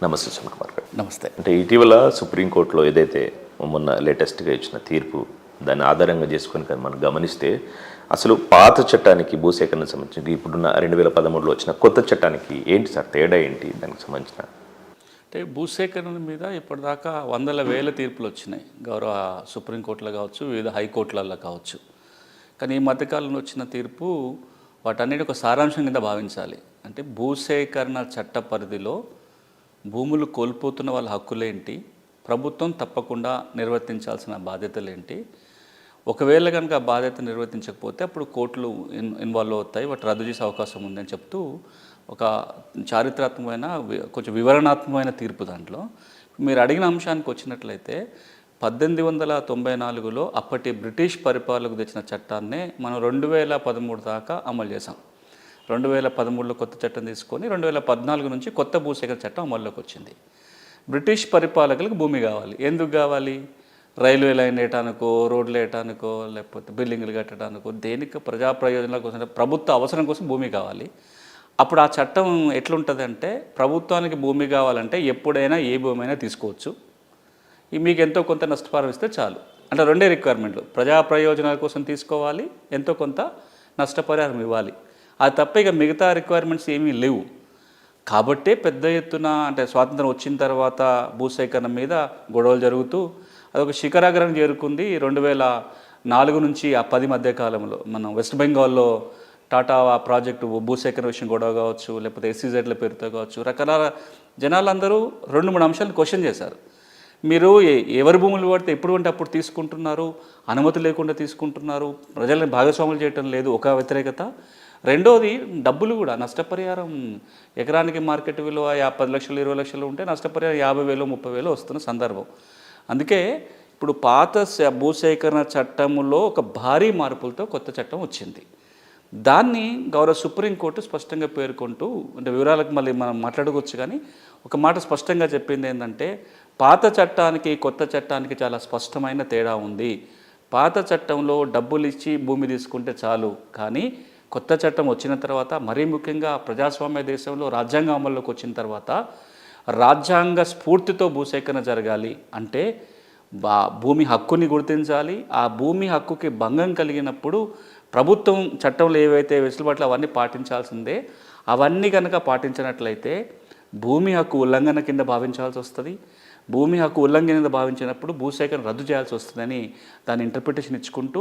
నమస్తే సుమన్ కుమార్ గారు. నమస్తే. అంటే ఇటీవల సుప్రీంకోర్టులో ఏదైతే మొన్న లేటెస్ట్గా ఇచ్చిన తీర్పు దాన్ని ఆధారంగా చేసుకొని కానీ మనం గమనిస్తే అసలు పాత చట్టానికి భూసేకరణ సంబంధించి ఇప్పుడున్న 2013లో వచ్చిన కొత్త చట్టానికి ఏంటి సార్ తేడా ఏంటి దానికి సంబంధించిన? అంటే భూసేకరణ మీద ఇప్పటిదాకా వందల వేల తీర్పులు వచ్చినాయి, గౌరవ సుప్రీంకోర్టులో కావచ్చు, వివిధ హైకోర్టులలో కావచ్చు. కానీ ఈ మధ్యకాలంలో వచ్చిన తీర్పు వాటన్నిటి ఒక సారాంశం కింద భావించాలి. అంటే భూసేకరణ చట్ట పరిధిలో భూములు కోల్పోతున్న వాళ్ళ హక్కులేంటి, ప్రభుత్వం తప్పకుండా నిర్వర్తించాల్సిన బాధ్యతలేంటి, ఒకవేళ కనుక ఆ బాధ్యత నిర్వర్తించకపోతే అప్పుడు కోర్టులు ఇన్వాల్వ్ అవుతాయి, వాటి రద్దు చేసే అవకాశం ఉందని చెప్తూ ఒక చారిత్రాత్మకమైన కొంచెం వివరణాత్మకమైన తీర్పు. దాంట్లో మీరు అడిగిన అంశానికి వచ్చినట్లయితే 1894లో అప్పటి బ్రిటిష్ పరిపాలనకు తెచ్చిన చట్టాన్నే మనం 2013 దాకా అమలు చేసాం. 2013లో కొత్త చట్టం తీసుకొని 2014 నుంచి కొత్త భూసేకరణ చట్టం అమల్లోకి వచ్చింది. బ్రిటిష్ పరిపాలకులకు భూమి కావాలి. ఎందుకు కావాలి? రైల్వే లైన్ వేయటానికో, రోడ్లు వేయటానికో, లేకపోతే బిల్డింగ్లు కట్టడానికో, దేనికి ప్రజా ప్రయోజనాల కోసం, ప్రభుత్వ అవసరం కోసం భూమి కావాలి. అప్పుడు ఆ చట్టం ఎట్లుంటుందంటే, ప్రభుత్వానికి భూమి కావాలంటే ఎప్పుడైనా ఏ భూమి అయినా తీసుకోవచ్చు, మీకు ఎంతో కొంత నష్టపరిహారం ఇస్తే చాలు. అంటే రెండే రిక్వైర్మెంట్లు, ప్రజా ప్రయోజనాల కోసం తీసుకోవాలి, ఎంతో కొంత నష్టపరిహారం ఇవ్వాలి. అది తప్ప ఇక మిగతా రిక్వైర్మెంట్స్ ఏమీ లేవు. కాబట్టే పెద్ద ఎత్తున అంటే స్వాతంత్రం వచ్చిన తర్వాత భూసేకరణ మీద గొడవలు జరుగుతూ అదొక శిఖరాగ్రం చేరుకుంది. 2004 నుంచి ఆ 10 మధ్య కాలంలో మనం వెస్ట్ బెంగాల్లో టాటా ప్రాజెక్టు భూసేకరణ విషయం గొడవ కావచ్చు, లేకపోతే ఎస్సీజెడ్ల పేరుతో కావచ్చు, రకరకాల జనాలందరూ 2-3 అంశాలను క్వశ్చన్ చేశారు. మీరు ఎవరి భూములు పడితే ఎప్పుడు అంటే అప్పుడు తీసుకుంటున్నారు, అనుమతి లేకుండా తీసుకుంటున్నారు, ప్రజలను భాగస్వాములు చేయటం లేదు, ఒక వ్యతిరేకత. రెండోది డబ్బులు కూడా, నష్టపరిహారం ఎకరానికి మార్కెట్ విలువ 10 లక్షలు 20 లక్షలు ఉంటే నష్టపరిహారం 50,000 30,000 వస్తున్న సందర్భం. అందుకే ఇప్పుడు పాత భూసేకరణ చట్టంలో ఒక భారీ మార్పులతో కొత్త చట్టం వచ్చింది. దాన్ని గౌరవ సుప్రీంకోర్టు స్పష్టంగా పేర్కొంటూ, అంటే వివరాలకు మళ్ళీ మనం మాట్లాడుకోవచ్చు, కానీ ఒక మాట స్పష్టంగా చెప్పింది ఏంటంటే, పాత చట్టానికి కొత్త చట్టానికి చాలా స్పష్టమైన తేడా ఉంది. పాత చట్టంలో డబ్బులు ఇచ్చి భూమి తీసుకుంటే చాలు, కానీ కొత్త చట్టం వచ్చిన తర్వాత, మరీ ముఖ్యంగా ప్రజాస్వామ్య దేశంలో రాజ్యాంగం అమల్లోకి వచ్చిన తర్వాత రాజ్యాంగ స్ఫూర్తితో భూసేకరణ జరగాలి. అంటే భూమి హక్కుని గుర్తించాలి. ఆ భూమి హక్కుకి భంగం కలిగినప్పుడు ప్రభుత్వం చట్టంలో ఏవైతే వెసులుబాట్లు అవన్నీ పాటించాల్సిందే. అవన్నీ కనుక పాటించినట్లయితే భూమి హక్కు ఉల్లంఘన కింద భావించాల్సి వస్తుంది. భూమి హక్కు ఉల్లంఘన భావించినప్పుడు భూసేకరణ రద్దు చేయాల్సి వస్తుందని దాని ఇంటర్ప్రిటేషన్ ఇచ్చుకుంటూ,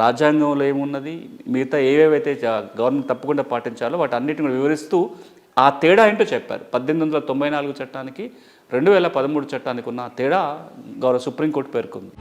రాజ్యాంగంలో ఏమున్నది, మిగతా ఏవేవైతే గవర్నమెంట్ తప్పకుండా పాటించాలో వాటి అన్నిటిని వివరిస్తూ ఆ తేడా ఏంటో చెప్పారు. 1894 చట్టానికి 2013 చట్టానికి ఉన్న తేడా గౌరవ సుప్రీంకోర్టు పేర్కొంది.